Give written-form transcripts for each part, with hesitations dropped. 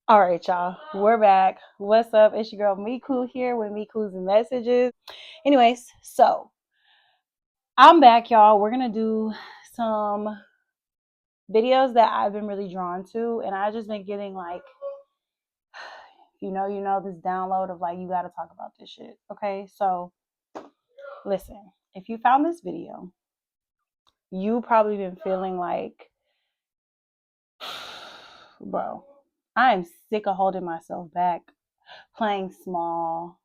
All right, y'all. We're back. What's up? It's your girl Miku here with Miku's Messages. Anyways, so I'm back, y'all. We're gonna do some videos that I've been really drawn to, and I just been getting like, this download of like, you gotta talk about this shit. Okay, so listen, if you found this video, you probably been feeling like, bro, I am sick of holding myself back, playing small,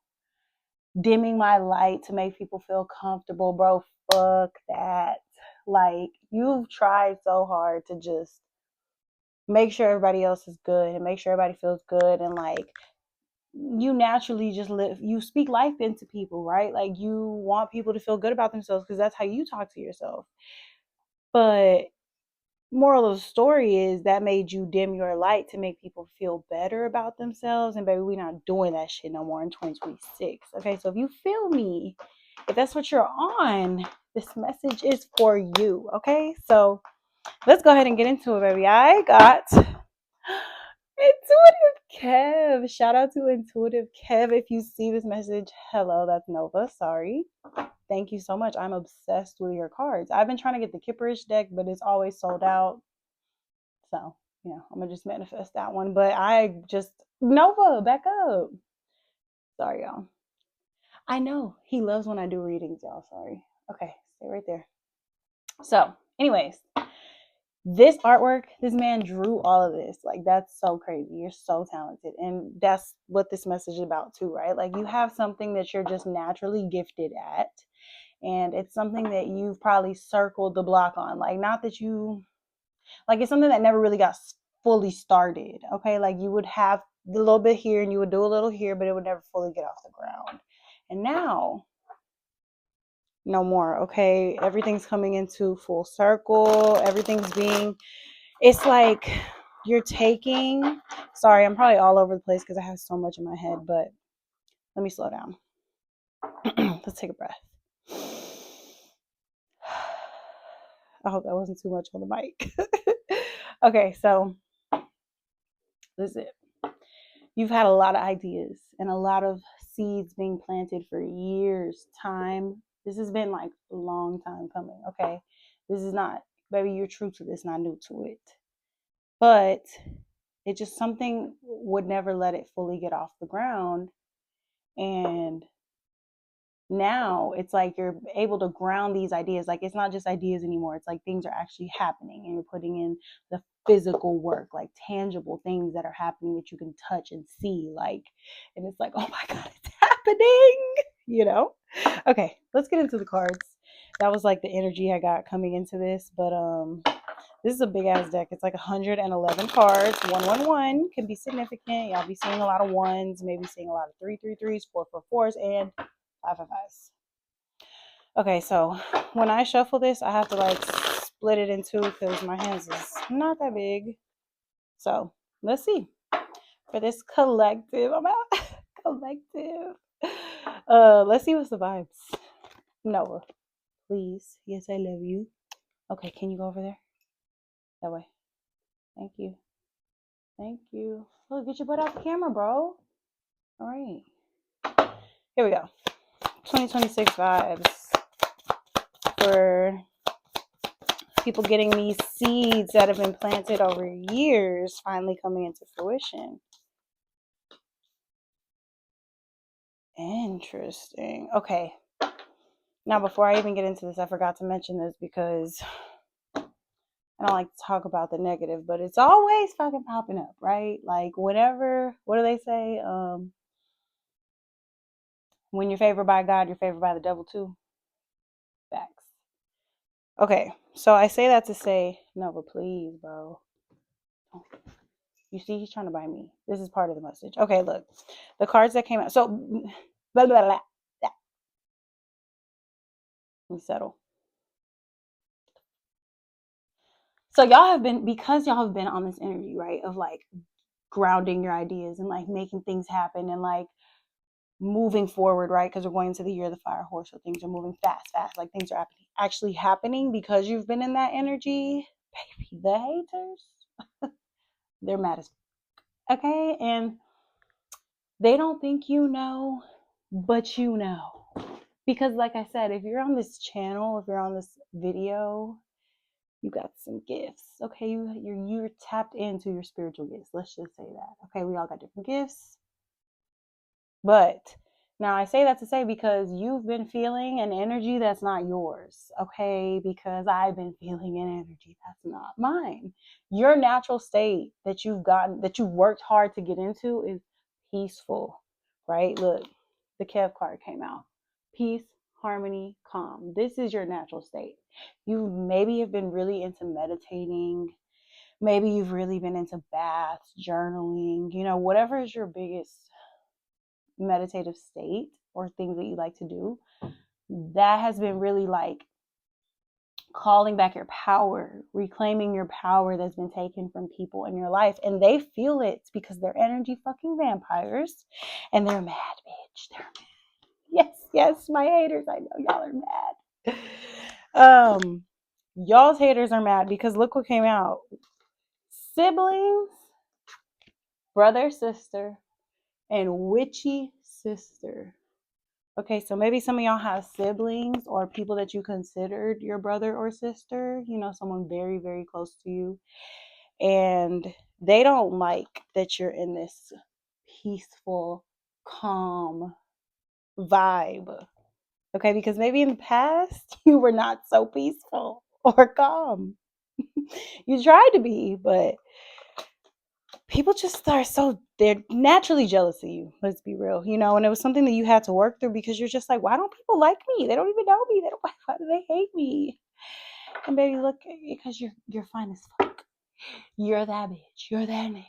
dimming my light to make people feel comfortable, bro. Fuck that. Like, you've tried so hard to just make sure everybody else is good and make sure everybody feels good. And like, you naturally just live, you speak life into people, right? Like, you want people to feel good about themselves because that's how you talk to yourself. But moral of the story is that made you dim your light to make people feel better about themselves. And baby, we're not doing that shit no more in 2026. Okay, so if you feel me, if that's what you're on, this message is for you. Okay, so let's go ahead and get into it, baby. I got Intuitive Kev. Shout out to Intuitive Kev. If you see this message, hello, that's Nova. Sorry. Thank you so much. I'm obsessed with your cards. I've been trying to get the Kipperish deck, but it's always sold out. So, I'm going to just manifest that one. But Nova, back up. Sorry, y'all. I know he loves when I do readings, y'all. Sorry. Okay, stay right there. So, anyways, this artwork, this man drew all of this. Like, that's so crazy. You're so talented. And that's what this message is about, too, right? Like, you have something that you're just naturally gifted at. And it's something that you've probably circled the block on. Like, not that it's something that never really got fully started. Okay, like you would have a little bit here and you would do a little here, but it would never fully get off the ground. And now, no more. Okay, everything's coming into full circle. It's like you're taking. Sorry, I'm probably all over the place because I have so much in my head, but let me slow down. Let's take a breath. I hope that wasn't too much on the mic. Okay, so this is it. You've had a lot of ideas and a lot of seeds being planted for years. This has been like a long time coming. Okay, this is not, baby, you're true to this, not new to it. But it just, something would never let it fully get off the ground. And now it's like you're able to ground these ideas. Like, it's not just ideas anymore. It's like things are actually happening and you're putting in the physical work, like tangible things that are happening that you can touch and see. Like, and it's like, oh my God, it's happening. Okay, let's get into the cards. That was like the energy I got coming into this. But this is a big ass deck. It's like 111 cards. 111 can be significant. Y'all be seeing a lot of ones, maybe seeing a lot of 333s, 444s, and 555s. Okay, so when I shuffle this, I have to like split it in two because my hands is not that big. So let's see. For this collective, I'm out. Collective. Let's see what's the vibes. Noah, please. Yes, I love you. Okay, can you go over there? That way. Thank you. Thank you. Look, get your butt out the camera, bro. All right. Here we go. 2026 vibes for people getting these seeds that have been planted over years finally coming into fruition. Interesting. Okay. Now, before I even get into this, I forgot to mention this because I don't like to talk about the negative, but it's always fucking popping up, right? Like, whenever, what do they say? When you're favored by God, you're favored by the devil too. Facts. Okay, so I say that to say, no, but please, bro. You see, he's trying to buy me. This is part of the message. Okay, look. The cards that came out. So, blah, blah, blah. Let me settle. So because y'all have been on this energy, right, of like grounding your ideas and like making things happen and like moving forward, right? Because we're going into the year of the fire horse, so things are moving fast. Like things are actually happening because you've been in that energy. Baby, the haters, they're mad as Okay? And they don't think you know, but you know. Because, like I said, if you're on this channel, if you're on this video, you got some gifts. Okay, you're tapped into your spiritual gifts. Let's just say that. Okay, we all got different gifts. But now I say that to say because you've been feeling an energy that's not yours, okay? Because I've been feeling an energy that's not mine. Your natural state that that you've worked hard to get into is peaceful, right? Look, the Kev card came out. Peace, harmony, calm. This is your natural state. You maybe have been really into meditating. Maybe you've really been into baths, journaling, whatever is your biggest meditative state or things that you like to do, that has been really like calling back your power, reclaiming your power that's been taken from people in your life. And they feel it because they're energy fucking vampires and they're mad, bitch. They're mad. Yes, my haters. I know y'all are mad. Y'all's haters are mad because look what came out. Siblings, brother, sister, and witchy sister. Okay, so maybe some of y'all have siblings or people that you considered your brother or sister, someone very, very close to you. And they don't like that you're in this peaceful, calm vibe. Okay, because maybe in the past you were not so peaceful or calm. You tried to be, but people just are they're naturally jealous of you. Let's be real, and it was something that you had to work through because you're just like, why don't people like me? They don't even know me. Why do they hate me? And baby, look, because you're fine as fuck. You're that bitch. You're that nigga.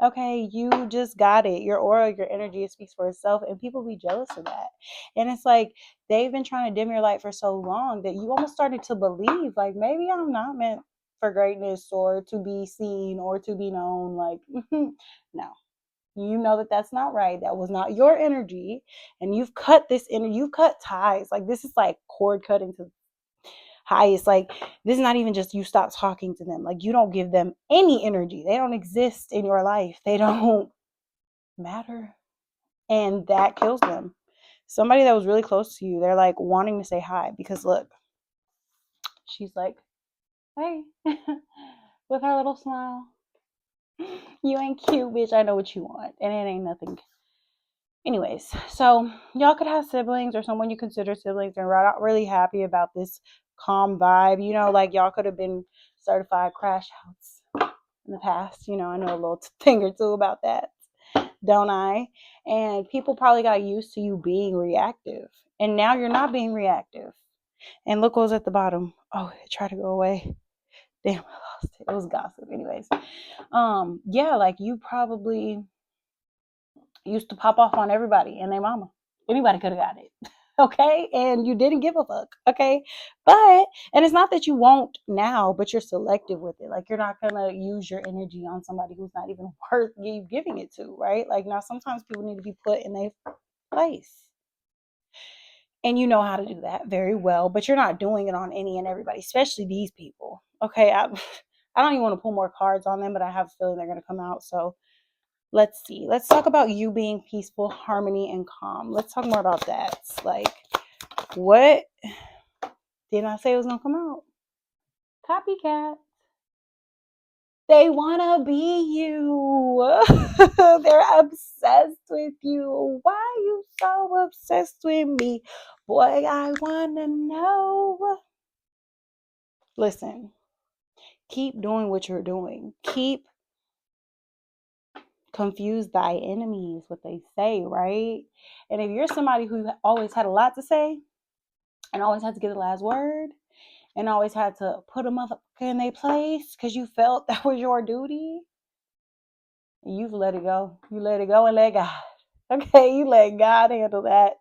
Okay, you just got it. Your aura, your energy, it speaks for itself, and people be jealous of that. And it's like they've been trying to dim your light for so long that you almost started to believe, like, maybe I'm not meant for greatness or to be seen or to be known. Like, no, you know that that's not right. That was not your energy, and you've cut this energy. You've cut ties. Like, this is like cord cutting to highest. Like, this is not even just you stop talking to them. Like, you don't give them any energy. They don't exist in your life. They don't matter, and that kills them. Somebody that was really close to you, they're like wanting to say hi because look, she's like, hey, with her little smile. You ain't cute, bitch. I know what you want, and it ain't nothing. Anyways, so y'all could have siblings or someone you consider siblings and we're not really happy about this calm vibe. Like y'all could have been certified crash outs in the past. I know a little thing or two about that, don't I? And people probably got used to you being reactive. And now you're not being reactive. And look what was at the bottom. Oh, it tried to go away. Damn, I lost it. It was gossip. Anyways. Yeah, like you probably used to pop off on everybody and their mama. Anybody could have got it. Okay. And you didn't give a fuck. Okay. And it's not that you won't now, but you're selective with it. Like, you're not going to use your energy on somebody who's not even worth you giving it to. Right. Like, now sometimes people need to be put in their place. And you know how to do that very well, but you're not doing it on any and everybody, especially these people. Okay. I don't even want to pull more cards on them, but I have a feeling they're going to come out. So let's see. Let's talk about you being peaceful, harmony, and calm. Let's talk more about that. Like, what did I say was going to come out? Copycat. They want to be you. They're obsessed with you. Why are you so obsessed with me? Boy, I want to know. Listen, keep doing what you're doing. Keep confuse thy enemies, what they say, right? And if you're somebody who always had a lot to say and always had to get the last word and always had to put a motherfucker in their place because you felt that was your duty, you've let it go. You let it go and let God. Okay, you let God handle that.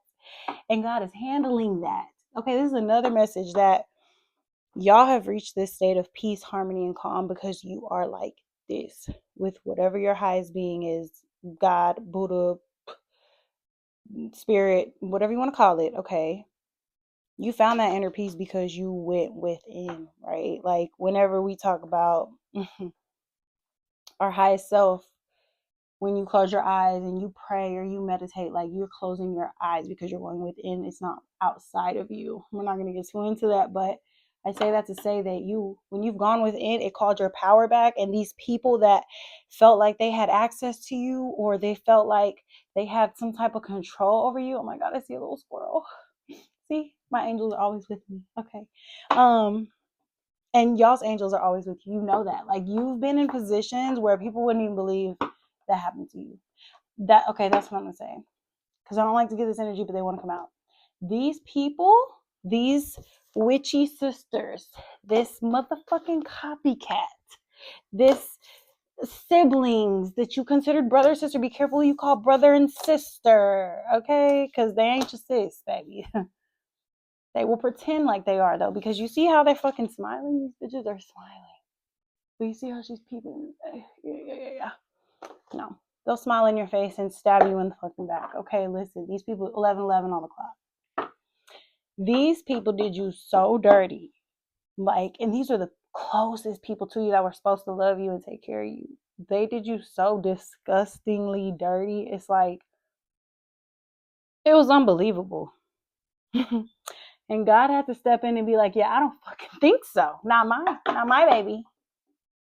And God is handling that. Okay, this is another message that y'all have reached this state of peace, harmony, and calm because you are like this with whatever your highest being is, God, Buddha, spirit, whatever you want to call it. Okay, you found that inner peace because you went within, right? Like, whenever we talk about our highest self, when you close your eyes and you pray or you meditate, like you're closing your eyes because you're going within. It's not outside of you. We're not going to get too into that, but I say that to say that when you've gone within, it called your power back. And these people that felt like they had access to you, or they felt like they had some type of control over you. Oh my God, I see a little squirrel. See, my angels are always with me. Okay. And y'all's angels are always with you. You know that. Like, you've been in positions where people wouldn't even believe that happened to you. That's what I'm gonna say. Because I don't like to give this energy, but they want to come out. These people, these witchy sisters, this motherfucking copycat, this siblings that you considered brother or sister, be careful who you call brother and sister, okay? Because they ain't your sis, baby. They will pretend like they are, though, because you see how they're fucking smiling? These bitches are smiling. But you see how she's peeping? Yeah. No. They'll smile in your face and stab you in the fucking back. Okay, listen. These people, 11:11 on the clock. These people did you so dirty. Like, and these are the closest people to you that were supposed to love you and take care of you. They did you so disgustingly dirty. It's like, it was unbelievable. And God had to step in and be like, yeah, I don't fucking think so. Not my baby.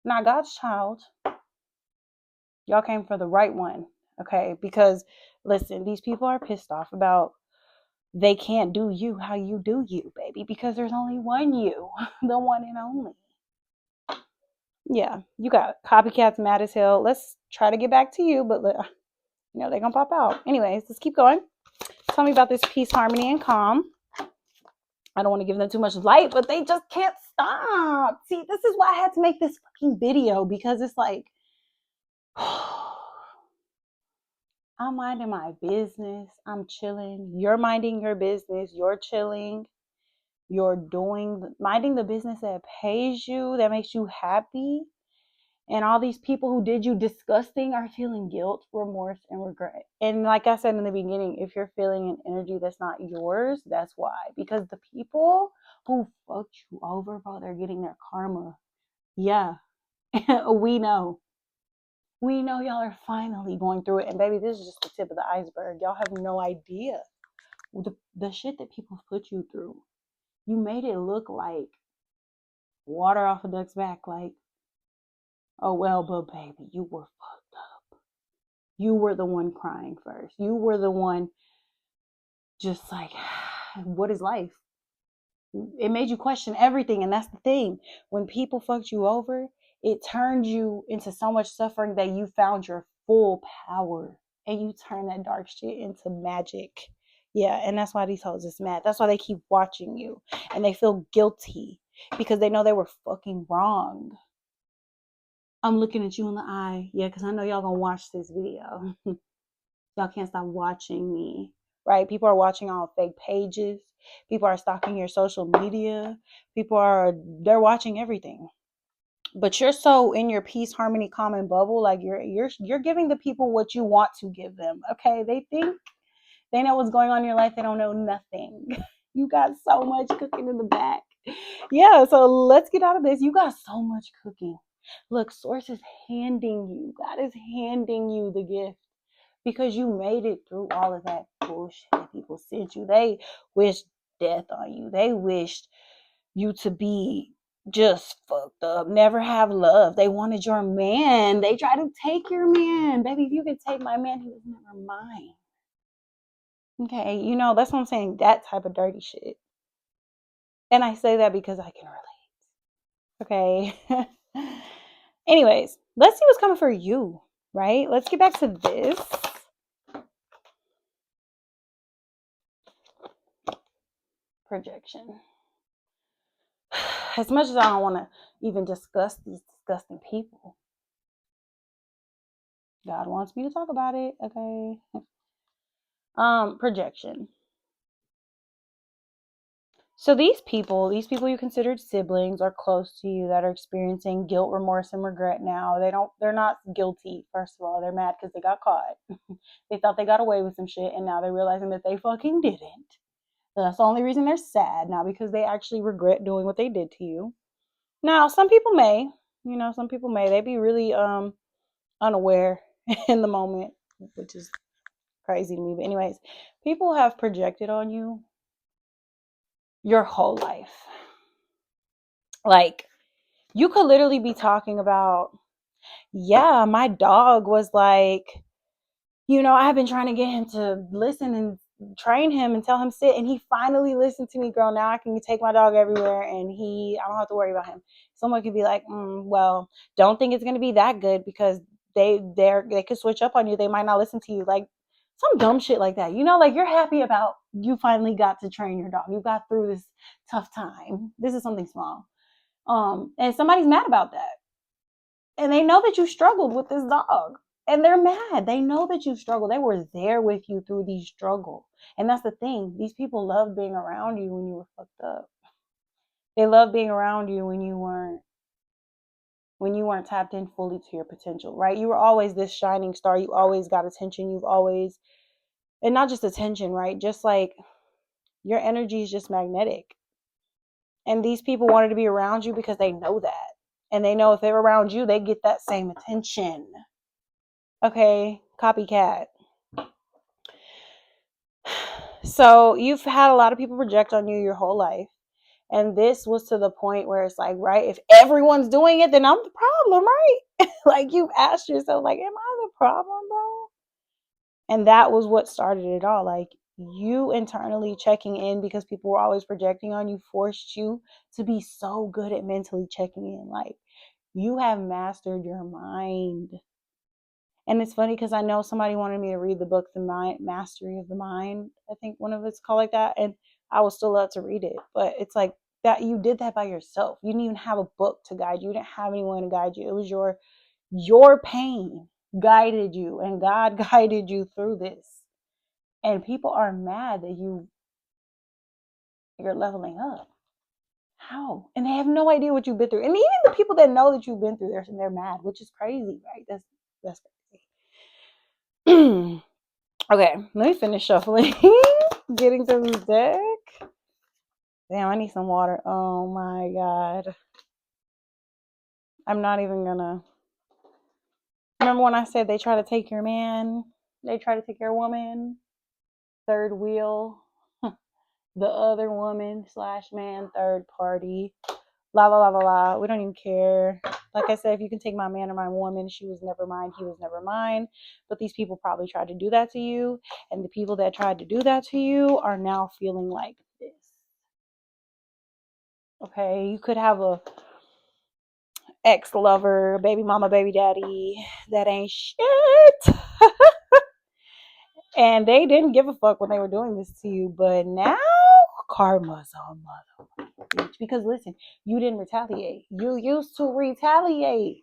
Not God's child. Y'all came for the right one. Okay. Because listen, these people are pissed off about they can't do you how you do you, baby, because there's only one you, the one and only. Yeah, you got copycats mad as hell. Let's try to get back to you, but they're gonna pop out. Anyways, let's keep going. Tell me about this peace, harmony, and calm. I don't want to give them too much light, but they just can't stop. See, this is why I had to make this fucking video, because it's like, I'm minding my business. I'm chilling. You're minding your business. You're chilling. You're minding the business that pays you, that makes you happy. And all these people who did you disgusting are feeling guilt, remorse, and regret. And like I said in the beginning, if you're feeling an energy that's not yours, that's why. Because the people who fucked you over, bro, they're getting their karma. Yeah. We know. We know y'all are finally going through it. And baby, this is just the tip of the iceberg. Y'all have no idea the shit that people put you through. You made it look like water off a duck's back. Like, oh, well, but baby, you were fucked up. You were the one crying first. You were the one just like, what is life? It made you question everything. And that's the thing. When people fucked you over, it turned you into so much suffering that you found your full power. And you turn that dark shit into magic. Yeah, and that's why these hoes is mad. That's why they keep watching you. And they feel guilty because they know they were fucking wrong. I'm looking at you in the eye. Yeah, because I know y'all gonna watch this video. Y'all can't stop watching me, right? People are watching all fake pages. People are stalking your social media. They're watching everything. But you're so in your peace, harmony, calm, and bubble. Like you're giving the people what you want to give them. Okay, they think they know what's going on in your life. They don't know nothing. You got so much cooking in the back. Yeah, so let's get out of this. You got so much cooking. Look, Source is handing you, God is handing you the gift because you made it through all of that bullshit that people sent you. They wished death on you. They wished you to be just fucked up, never have love. They wanted your man. They tried to take your man. Baby, if you could take my man, he was never mine. Okay, that's what I'm saying. That type of dirty shit. And I say that because I can relate. Okay. Anyways, let's see what's coming for you, right? Let's get back to this. Projection. As much as I don't want to even discuss these disgusting people, God wants me to talk about it, okay? Projection. So these people you considered siblings are close to you that are experiencing guilt, remorse, and regret now. They're not guilty, first of all. They're mad because they got caught. They thought they got away with some shit, and now they're realizing that they fucking didn't. So that's the only reason they're sad, not because they actually regret doing what they did to you. Now, some people may, they be really unaware in the moment, which is crazy to me. But anyways, people have projected on you your whole life. Like, you could literally be talking about, yeah, my dog was like, I've been trying to get him to listen and train him and tell him sit, and he finally listened to me, girl. Now I can take my dog everywhere, and I don't have to worry about him. Someone could be like, well, don't think it's gonna be that good because they could switch up on you. They might not listen to you, like some dumb shit like that. Like you're happy about you finally got to train your dog. You got through this tough time. This is something small, and somebody's mad about that, and they know that you struggled with this dog. And they're mad. They know that you struggled. They were there with you through these struggles. And that's the thing. These people love being around you when you were fucked up. They love being around you when you weren't tapped in fully to your potential, right? You were always this shining star. You always got attention. You've always, and not just attention, right? Just like your energy is just magnetic. And these people wanted to be around you because they know that. And they know if they're around you, they get that same attention. Okay, copycat. So you've had a lot of people project on you your whole life. And this was to the point where it's like, right, if everyone's doing it, then I'm the problem, right? Like you've asked yourself, like, am I the problem, bro? And that was what started it all. Like you internally checking in because people were always projecting on you, forced you to be so good at mentally checking in. Like you have mastered your mind. And it's funny because I know somebody wanted me to read the book, The Mastery of the Mind. I think one of it's called like that. And I would still love to read it. But it's like that you did that by yourself. You didn't even have a book to guide you. You didn't have anyone to guide you. It was your pain guided you, and God guided you through this. And people are mad that you're leveling up. How? And they have no idea what you've been through. And even the people that know that you've been through, they're mad, which is crazy, right? That's crazy. Okay, let me finish shuffling. Getting through this deck. Damn, I need some water. Oh my god. I'm not even gonna. Remember when I said they try to take your man? They try to take your woman? Third wheel. The other woman / man, third party. La la la la la. We don't even care. Like I said, if you can take my man or my woman, she was never mine, he was never mine. But these people probably tried to do that to you. And the people that tried to do that to you are now feeling like this. Okay, you could have a ex-lover, baby mama, baby daddy that ain't shit. And they didn't give a fuck when they were doing this to you. But now, karma's a mother bitch. Because listen, you didn't retaliate. You used to retaliate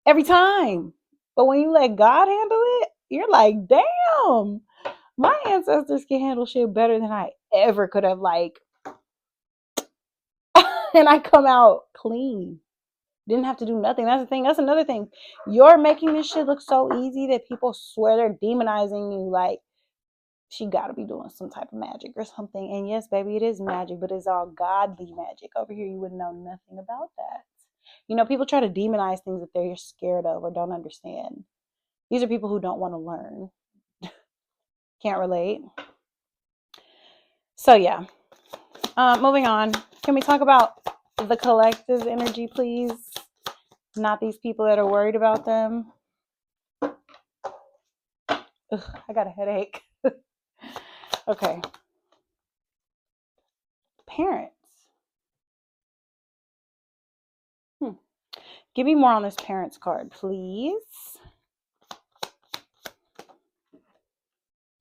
every time. But when you let God handle it, you're like, damn, my ancestors can handle shit better than I ever could have. Like, and I come out clean. Didn't have to do nothing. That's the thing. That's another thing. You're making this shit look so easy that people swear they're demonizing you. Like, she got to be doing some type of magic or something. And yes, baby, it is magic, but it's all godly magic. Over here, you wouldn't know nothing about that. People try to demonize things that they're scared of or don't understand. These are people who don't want to learn. Can't relate. So, yeah. Moving on. Can we talk about the collective energy, please? Not these people that are worried about them. Ugh, I got a headache. Okay. Parents. Give me more on this parents card, please.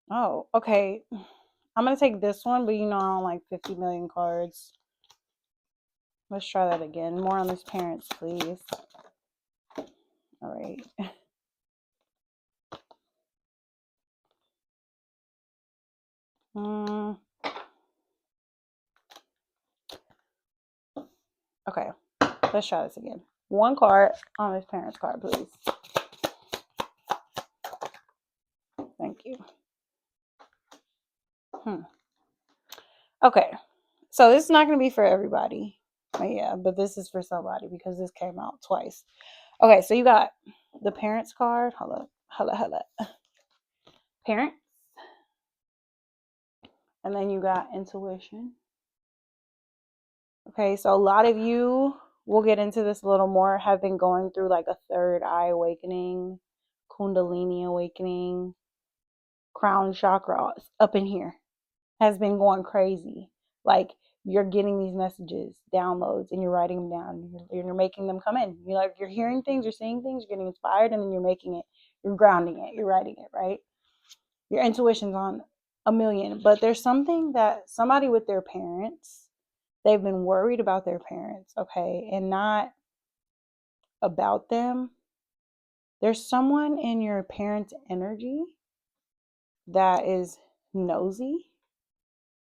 Oh, okay. I'm going to take this one, but I don't like 50 million cards. Let's try that again. More on this parents, please. All right. Okay. Let's try this again. One card on this parents card, please. Thank you. Okay. So this is not going to be for everybody. But this is for somebody because this came out twice. Okay, so you got the parents card. Hold up. Hala. Parents. And then you got intuition. Okay, so a lot of you, we'll get into this a little more, have been going through like a third eye awakening, kundalini awakening, crown chakra up in here has been going crazy. Like you're getting these messages, downloads, and you're writing them down. You're making them come in. You're like, you're hearing things, you're seeing things, you're getting inspired, and then you're making it, you're grounding it, you're writing it, right? Your intuition's on a million. But there's something that somebody with their parents, they've been worried about their parents, okay, and not about them. There's someone in your parents' energy that is nosy,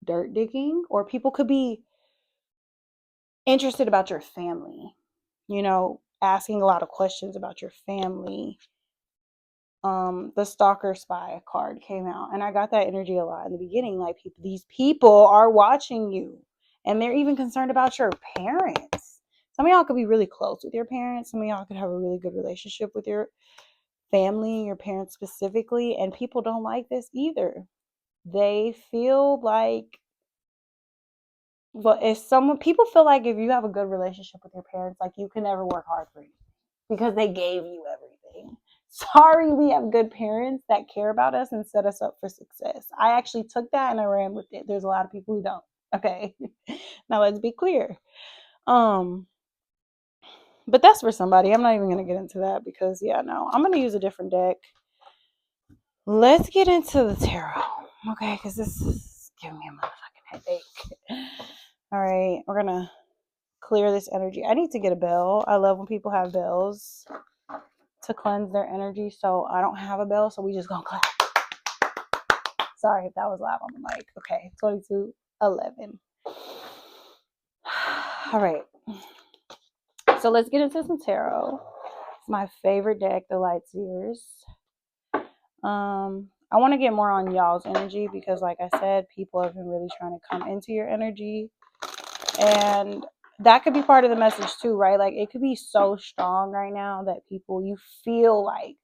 dirt digging, or people could be interested about your family, asking a lot of questions about your family. The stalker spy card came out, and I got that energy a lot in the beginning. Like these people are watching you, and they're even concerned about your parents. Some of y'all could be really close with your parents. Some of y'all could have a really good relationship with your family, your parents specifically, and people don't like this either. They feel like, but people feel like if you have a good relationship with your parents, like you can never work hard for you because they gave you everything. Sorry, we have good parents that care about us and set us up for success. I actually took that and I ran with it. There's a lot of people who don't. Okay. Now let's be clear. But that's for somebody. I'm not even gonna get into that because no, I'm gonna use a different deck. Let's get into the tarot. Okay, because this is giving me a motherfucking headache. All right, we're gonna clear this energy. I need to get a bell. I love when people have bells to cleanse their energy. So I don't have a bell, so we just gonna clap. Sorry if that was loud on the mic. Okay, 22:11. All right. So let's get into some tarot. It's my favorite deck, the Light Seers. I want to get more on y'all's energy because, like I said, people have been really trying to come into your energy. And that could be part of the message too, right? Like it could be so strong right now that you feel like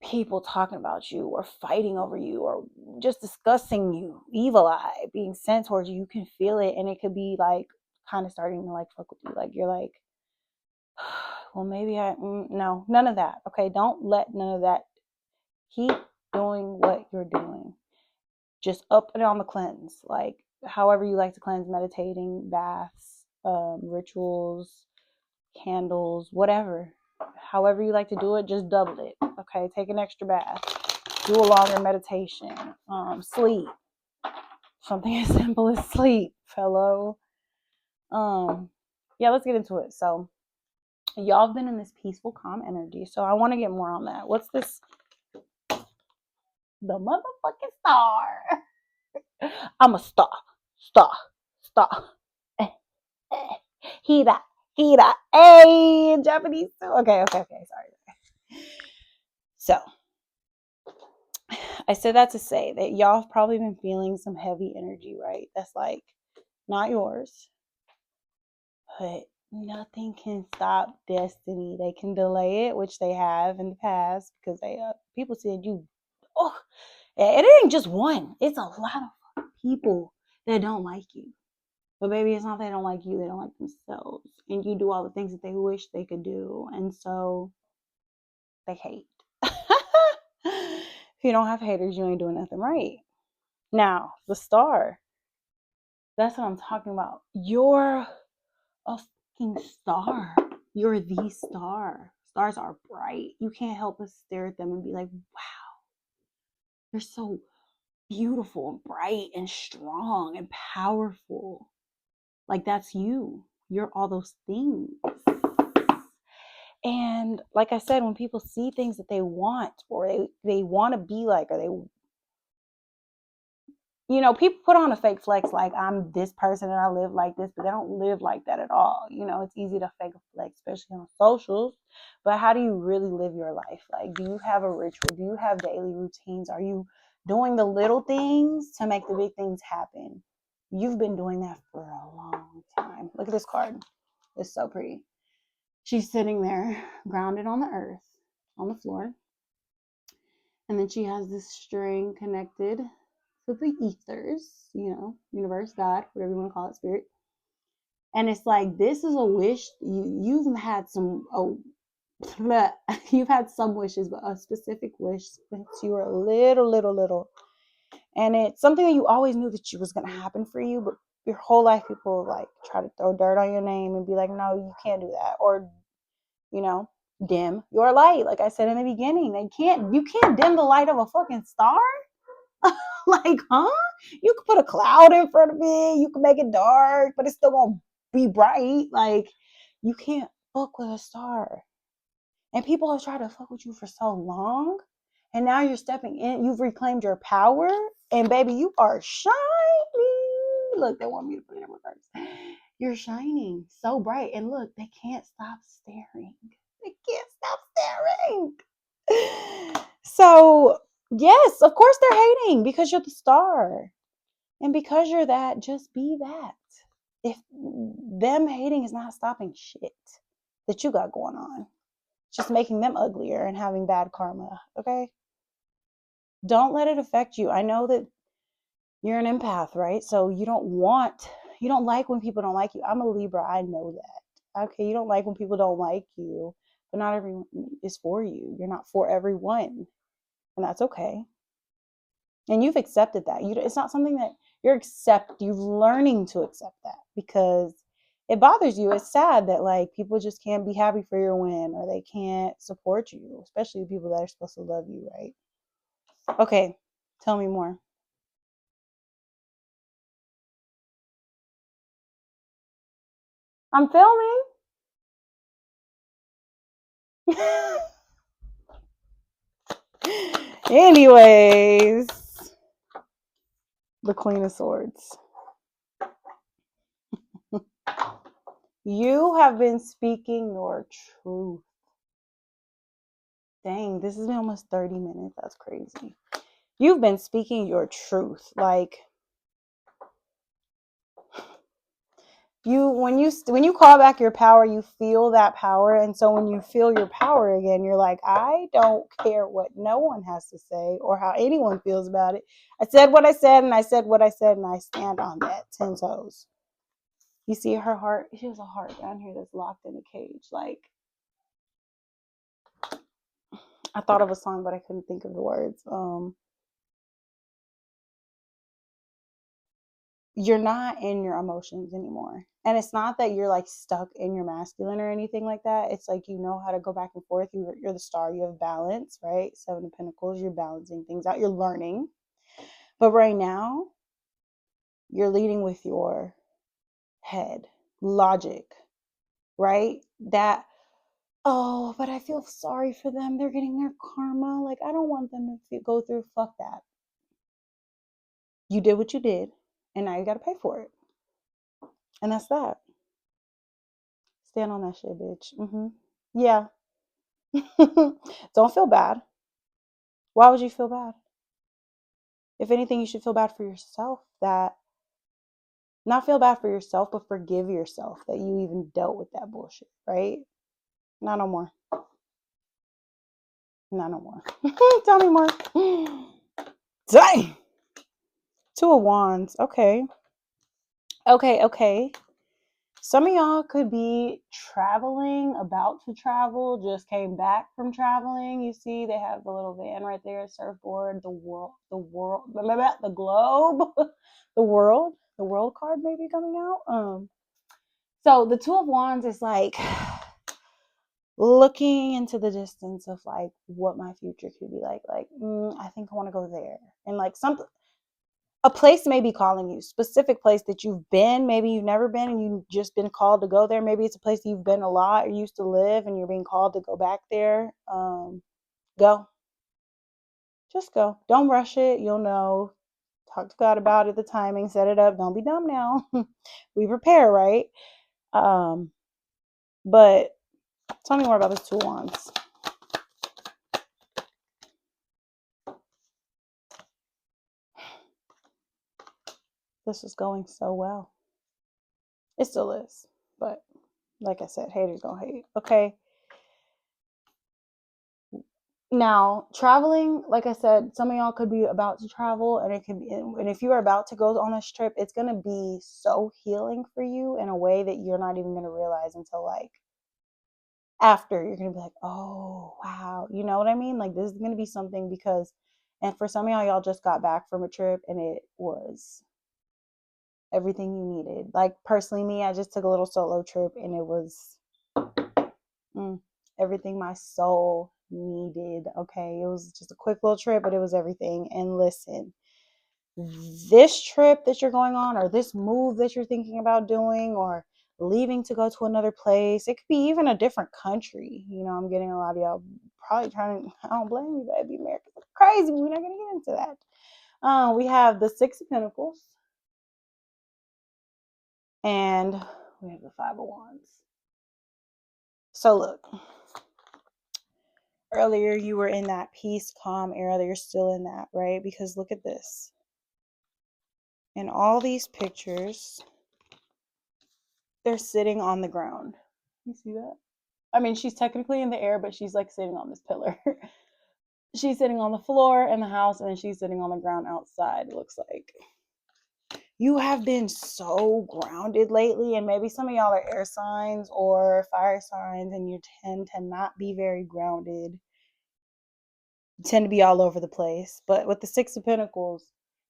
people talking about you or fighting over you or just discussing you, evil eye being sent towards you. You can feel it, and it could be like kind of starting to like fuck with you. Like you're like, well, maybe no, none of that. Okay, don't let none of that. Keep doing what you're doing. Just up and on the cleanse, like however you like to cleanse, meditating, baths, rituals, candles, whatever. However you like to do it, just double it. Okay, take an extra bath, do a longer meditation, sleep. Something as simple as sleep, fellow. Let's get into it. So y'all have been in this peaceful, calm energy. So I want to get more on that. What's this? The motherfucking star. I'm a star. Hira. Hey, Japanese. Okay. Sorry. So, I said that to say that y'all have probably been feeling some heavy energy, right? That's like not yours, but nothing can stop destiny. They can delay it, which they have in the past because people said and it ain't just one. It's a lot of people that don't like you. But baby, it's not they don't like you, they don't like themselves. And you do all the things that they wish they could do. And so they hate. If you don't have haters, you ain't doing nothing right. Now, the star. That's what I'm talking about. You're a fucking star. You're the star. Stars are bright. You can't help but stare at them and be like, wow, you're so beautiful and bright and strong and powerful. Like that's you. You're all those things. And like I said, when people see things that they want or they want to be like, or they, people put on a fake flex like I'm this person and I live like this, but they don't live like that at all. It's easy to fake a flex, especially on socials. But how do you really live your life? Like, do you have a ritual? Do you have daily routines? Are you doing the little things to make the big things happen? You've been doing that for a long time. Look at this card. It's so pretty. She's sitting there, grounded on the earth, on the floor. And then she has this string connected to the ethers, universe, God, whatever you want to call it, spirit. And it's like, this is a wish. You've had some, you've had some wishes, but a specific wish since you were little. And it's something that you always knew that was going to happen for you, but your whole life people like try to throw dirt on your name and be like, no, you can't do that. Or, dim your light. Like I said in the beginning, you can't dim the light of a fucking star. Like, huh? You could put a cloud in front of it, you can make it dark, but it's still gonna be bright. Like, you can't fuck with a star. And people have tried to fuck with you for so long, and now you're stepping in, you've reclaimed your power, and baby, you are shining. Look, they want me to put it in reverse. You're shining so bright, and look, they can't stop staring. They can't stop staring. So, yes, of course they're hating because you're the star. And because you're that, just be that. If them hating is not stopping shit that you got going on, it's just making them uglier and having bad karma, okay? Don't let it affect you. I know that you're an empath, right? So you don't like when people don't like you. I'm a Libra, I know that. Okay, you don't like when people don't like you, but not everyone is for you. You're not for everyone, and that's okay. And you've accepted that. It's not something that you're learning to accept that, because it bothers you. It's sad that like people just can't be happy for your win, or they can't support you, especially the people that are supposed to love you, right? Okay, tell me more. I'm filming. Anyways, the Queen of Swords. You have been speaking your truth. Dang, this has been almost 30 minutes. That's crazy. You've been speaking your truth. Like, when you call back your power, you feel that power. And so when you feel your power again, you're like, I don't care what no one has to say or how anyone feels about it. I said what I said, and I said what I said, and I stand on that 10 toes. You see her heart? She has a heart down here that's locked in a cage. Like, I thought of a song, but I couldn't think of the words. You're not in your emotions anymore. And it's not that you're like stuck in your masculine or anything like that. It's like you know how to go back and forth. You're the star. You have balance, right? Seven of Pentacles. You're balancing things out. You're learning. But right now, you're leading with your head, logic, right? That, oh, but I feel sorry for them. They're getting their karma. Like, I don't want them to go through. Fuck that. You did what you did, and now you got to pay for it. And that's that. Stand on that shit, bitch. Yeah. Don't feel bad. Why would you feel bad? If anything, you should feel bad for yourself, that not feel bad for yourself, but forgive yourself that you even dealt with that bullshit, right? Not no more. Not no more. Tell me more. Dang. Two of Wands. Okay. Okay. Some of y'all could be traveling, about to travel, just came back from traveling. You see, they have the little van right there, surfboard, the globe, the world card maybe coming out. So the Two of Wands is like looking into the distance of like what my future could be like. Like, I think I want to go there, and like a place may be calling you, specific place that you've been, maybe you've never been and you've just been called to go there. Maybe it's a place you've been a lot or used to live and you're being called to go back there. Go. Just go. Don't rush it. You'll know. Talk to God about it, the timing, set it up. Don't be dumb now. We prepare, right? But tell me more about this Two Wands. This is going so well. It still is. But like I said, haters gonna hate. Okay. Now, traveling, like I said, some of y'all could be about to travel, and it could be, and if you are about to go on this trip, it's gonna be so healing for you in a way that you're not even gonna realize until like after. You're gonna be like, oh wow, you know what I mean? Like this is gonna be something because, and for some of y'all just got back from a trip and it was everything you needed. Like personally, me, I just took a little solo trip and it was mm, everything my soul needed. Okay, it was just a quick little trip, but it was everything. And listen, this trip that you're going on, or this move that you're thinking about doing, or leaving to go to another place, it could be even a different country. You know, I'm getting a lot of y'all probably trying to, I don't blame you, baby. America's crazy, but we're not going to get into that. We have the Six of Pentacles, and we have the Five of Wands. So look, earlier you were in that peace, calm era. You're still in that, right? Because look at this. In all these pictures, they're sitting on the ground. You see that? I mean, she's technically in the air, but she's like sitting on this pillar. She's sitting on the floor in the house, and then she's sitting on the ground outside, it looks like. You have been so grounded lately, and maybe some of y'all are air signs or fire signs, and you tend to not be very grounded. You tend to be all over the place. But with the Six of Pentacles,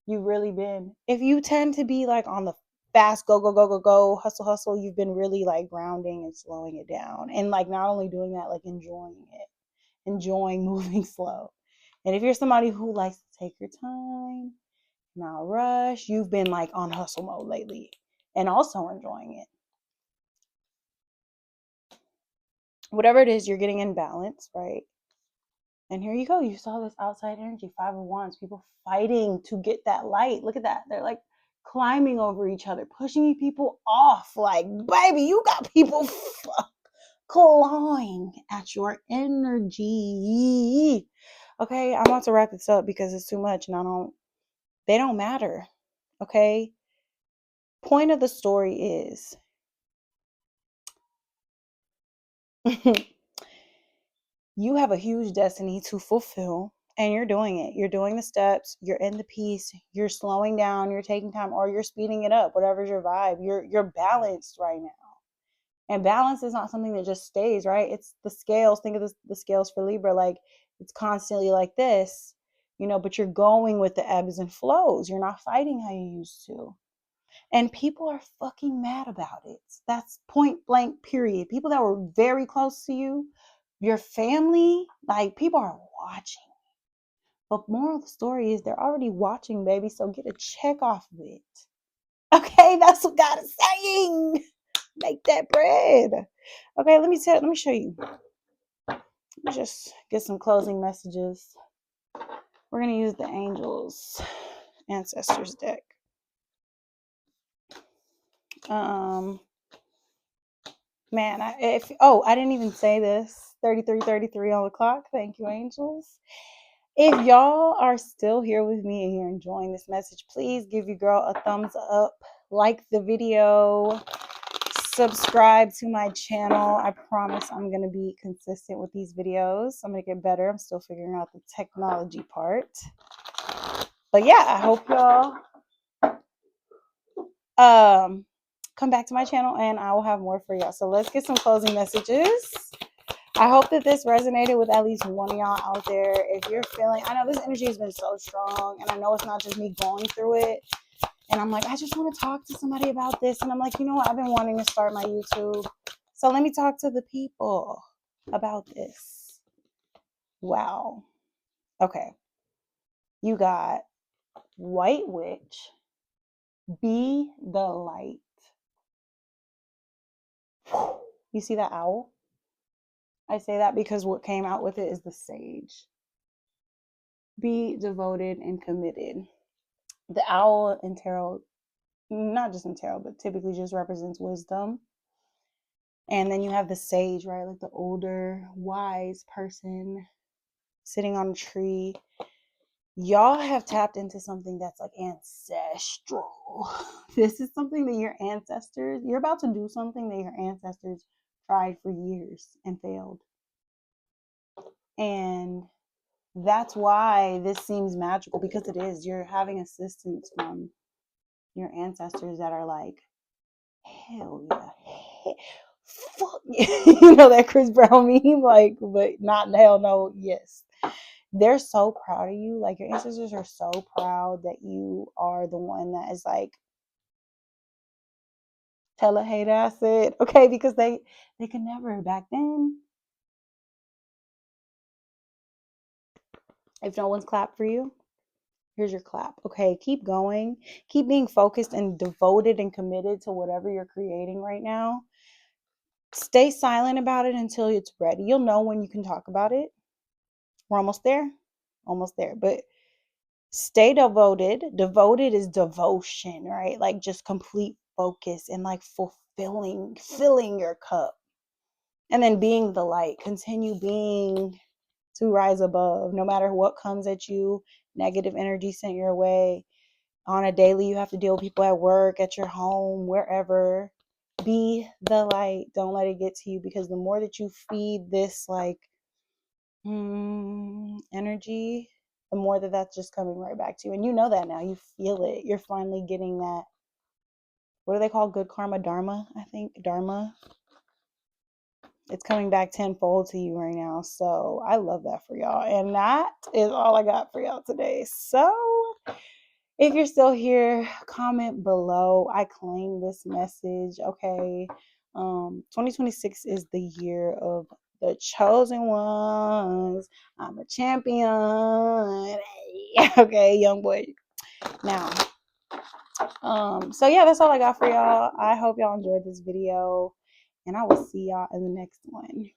you've really been, if you tend to be like on the fast go go go go go hustle hustle, you've been really like grounding and slowing it down, and like not only doing that, like enjoying it, enjoying moving slow. And if you're somebody who likes to take your time, not rush, you've been like on hustle mode lately and also enjoying it. Whatever it is, you're getting in balance, right? And here you go. You saw this outside energy, Five of Wands, people fighting to get that light. Look at that. They're like climbing over each other, pushing people off. Like, baby, you got people clawing at your energy. Okay, I'm about to wrap this up because it's too much and they don't matter. Okay. Point of the story is you have a huge destiny to fulfill and you're doing it. You're doing the steps, you're in the peace, you're slowing down, you're taking time, or you're speeding it up, whatever's your vibe. You're balanced right now. And balance is not something that just stays, right? It's the scales. Think of the scales for Libra, like it's constantly like this, but you're going with the ebbs and flows. You're not fighting how you used to. And people are fucking mad about it. That's point blank, period. People that were very close to you, your family, like people are watching. But moral of the story is they're already watching, baby. So get a check off of it. Okay, that's what God is saying. Make that bread. Okay, let me show you. Let me just get some closing messages. We're gonna use the Angels Ancestors deck. Man, I didn't even say this. 33:33 on the clock. Thank you, Angels. If y'all are still here with me and you're enjoying this message, please give your girl a thumbs up, like the video, subscribe to my channel. I promise I'm going to be consistent with these videos. I'm going to get better. I'm still figuring out the technology part. But yeah, I hope y'all come back to my channel and I will have more for y'all. So let's get some closing messages. I hope that this resonated with at least one of y'all out there. If you're feeling, I know this energy has been so strong, and I know it's not just me going through it. And I'm like, I just want to talk to somebody about this. And I'm like, you know what? I've been wanting to start my YouTube. So let me talk to the people about this. Wow. Okay. You got White Witch, Be the Light. You see that owl? I say that because what came out with it is the Sage. Be devoted and committed. The owl in tarot, not just in tarot, but typically just represents wisdom. And then you have the sage, right? Like the older, wise person sitting on a tree. Y'all have tapped into something that's like ancestral. This is something that you're about to do something that your ancestors tried for years and failed. And That's why this seems magical, because it is. You're having assistance from your ancestors that are like, hell yeah, fuck yeah. You know that Chris Brown meme, like, but not hell no, yes. They're so proud of you. Like, your ancestors are so proud that you are the one that is like, tell a hater I said, okay, because they could never back then. If no one's clapped for you, here's your clap. Okay, keep going. Keep being focused and devoted and committed to whatever you're creating right now. Stay silent about it until it's ready. You'll know when you can talk about it. We're almost there. Almost there. But stay devoted. Devoted is devotion, right? Like just complete focus and like filling your cup. And then being the light. Continue being to rise above. No matter what comes at you, negative energy sent your way. On a daily, you have to deal with people at work, at your home, wherever. Be the light. Don't let it get to you, because the more that you feed this like energy, the more that that's just coming right back to you. And you know that now. You feel it. You're finally getting that. What do they call good karma? Dharma, I think. Dharma. It's coming back tenfold to you right now. So I love that for y'all. And that is all I got for y'all today. So if you're still here, comment below. I claim this message. Okay. 2026 is the year of the chosen ones. I'm a champion. Okay, young boy. Now, so yeah, that's all I got for y'all. I hope y'all enjoyed this video, and I will see y'all in the next one.